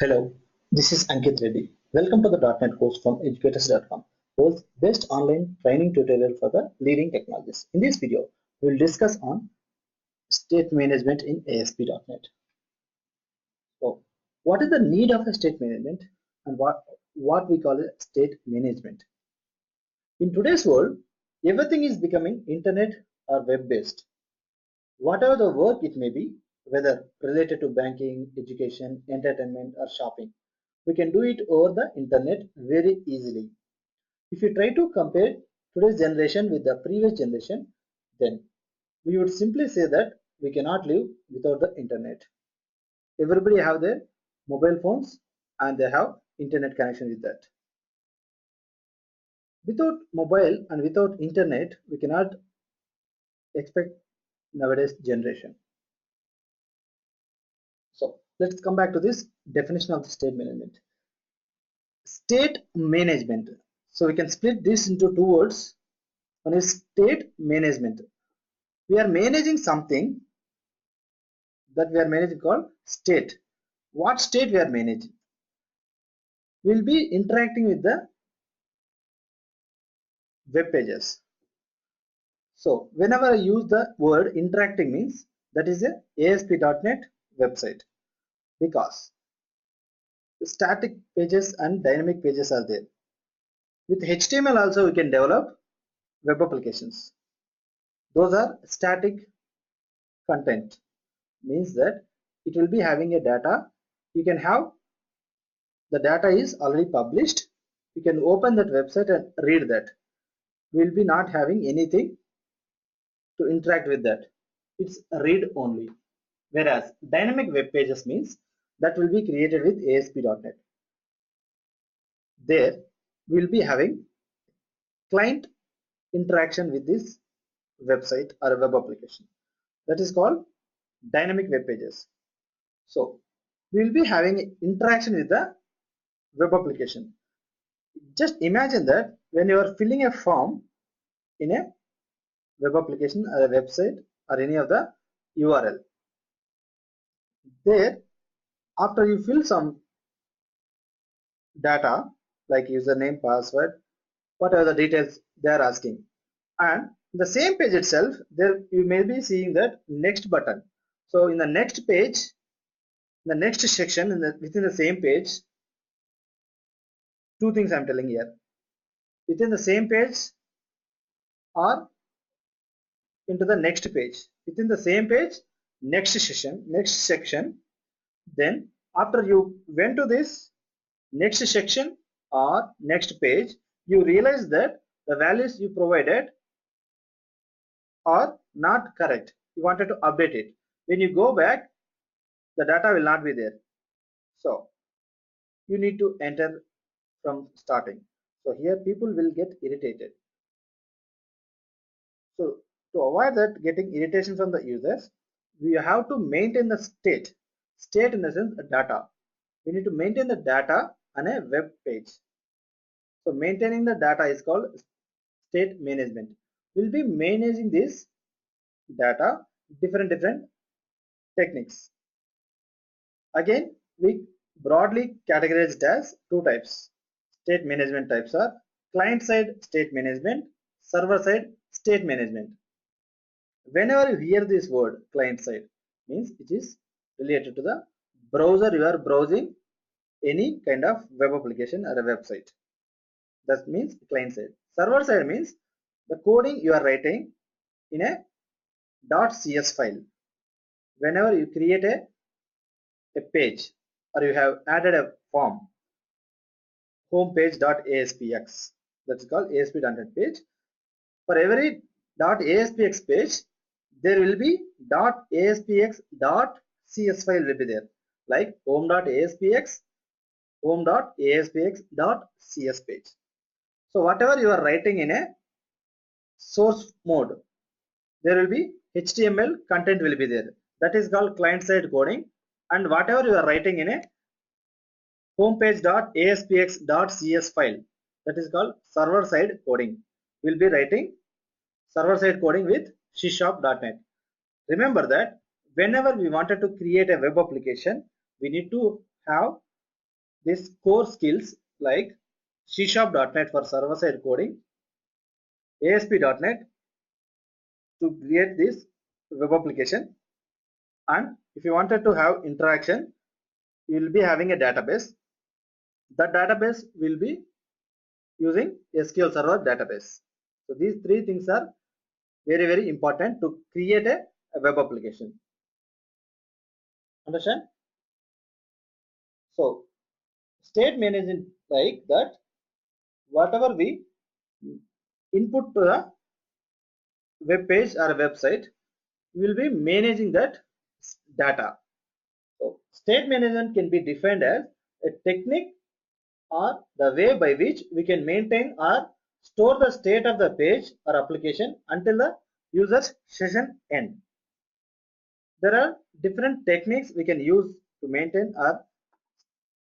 Hello, this is Ankit Reddy. Welcome to the .NET course from educators.com, world's best online training tutorial for the leading technologies. In this video, we will discuss on state management in ASP.NET. So, what is the need of a state management and what we call it state management? In today's world, everything is becoming internet or web-based. Whatever the work it may be, whether related to banking, education, entertainment, or shopping, we can do it over the internet very easily. If you try to compare today's generation with the previous generation, then we would simply say that we cannot live without the internet. Everybody have their mobile phones and they have internet connection with that. Without mobile and without internet, we cannot expect nowadays generation. So let's come back to this definition of the state management. State management. So we can split this into two words. One is state management. We are managing something that we are managing called state. What state we are managing? We will be interacting with the web pages. So whenever I use the word interacting means that is a ASP.NET website, because static pages and dynamic pages are there. With HTML also we can develop web applications. Those are static content, means that it will be having a data. You can have the data is already published. You can open that website and read that. We will be not having anything to interact with that. It's read only. Whereas dynamic web pages means that will be created with ASP.NET. There we will be having client interaction with this website or a web application. That is called dynamic web pages. So we will be having interaction with the web application. Just imagine that when you are filling a form in a web application or a website or any of the URL, there after you fill some data like username, password, whatever the details they are asking, and the same page itself there you may be seeing that next button. So in the next page, the next section within the same page, two things I'm telling here. Within the same page or into the next page, within the same page, next section, then after you went to this next section or next page, you realize that the values you provided are not correct. You wanted to update it. When you go back, the data will not be there. So you need to enter from starting. So here people will get irritated. So to avoid that getting irritation from the users, we have to maintain the state. State in the sense data. We need to maintain the data on a web page. So maintaining the data is called state management. We'll be managing this data different techniques. Again, we broadly categorized as two types. State management types are client side state management, server side state management. Whenever you hear this word client side, means it is related to the browser you are browsing any kind of web application or a website. That means client side. Server side means the coding you are writing in a .cs file. Whenever you create a page or you have added a form, homepage.aspx, that's called ASP.NET page. For every .aspx page, there will be .aspx.cs file will be there, like home.aspx, home.aspx.cs page. So whatever you are writing in a source mode, there will be HTML content will be there. That is called client side coding. And whatever you are writing in a homepage.aspx.cs file, that is called server side coding. We'll be writing server side coding with C#.NET. Remember that whenever we wanted to create a web application, we need to have these core skills like C#.NET for server-side coding, ASP.NET to create this web application, and if you wanted to have interaction, you will be having a database. That database will be using SQL Server database. So these three things are very important to create a web application. Understand? So state management like that, whatever we input to the web page or website, we will be managing that data. So state management can be defined as a technique or the way by which we can maintain or store the state of the page or application until the user's session end. There are different techniques we can use to maintain our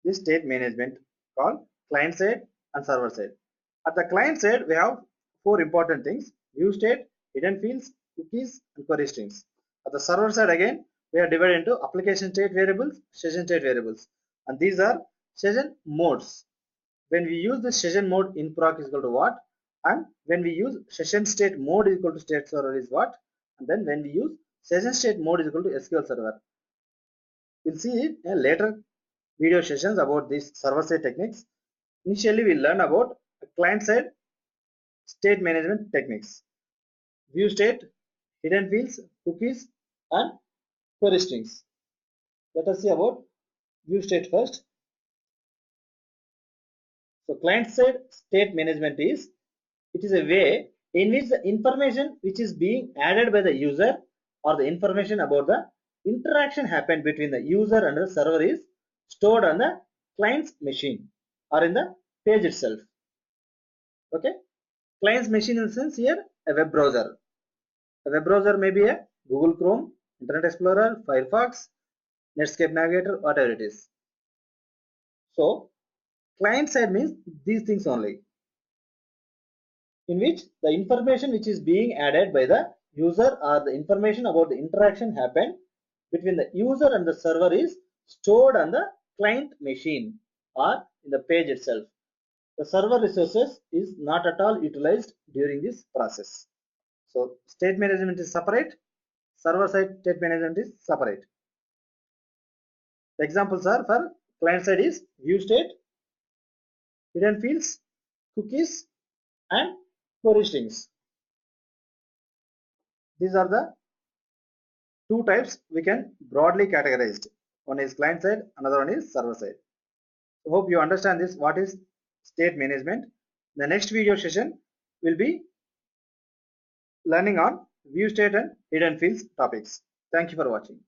this state management called client side and server side. At the client side, we have four important things: view state, hidden fields, cookies, and query strings. At the server side, again, we are divided into application state variables, session state variables, and these are session modes. When we use the session mode in proc is equal to what, and when we use session state mode is equal to state server is what, and then when we use session state mode is equal to SQL server. We'll see it in later video sessions about these server side techniques. Initially, we'll learn about client side state management techniques: view state, hidden fields, cookies, and query strings. Let us see about view state first. So client side state management is, it is a way in which the information which is being added by the user or the information about the interaction happened between the user and the server is stored on the client's machine or in the page itself. Okay, client's machine in the sense here a web browser. A web browser may be a Google Chrome, Internet Explorer, Firefox, Netscape Navigator, whatever it is. So client side means these things only, in which the information which is being added by the user or the information about the interaction happened between the user and the server is stored on the client machine or in the page itself. The server resources is not at all utilized during this process. So state management is separate, server side state management is separate. The examples are for client side is view state, hidden fields, cookies, and query strings. These are the two types we can broadly categorize. One is client side, another one is server side. I hope you understand this, what is state management. The next video session will be learning on view state and hidden fields topics. Thank you for watching.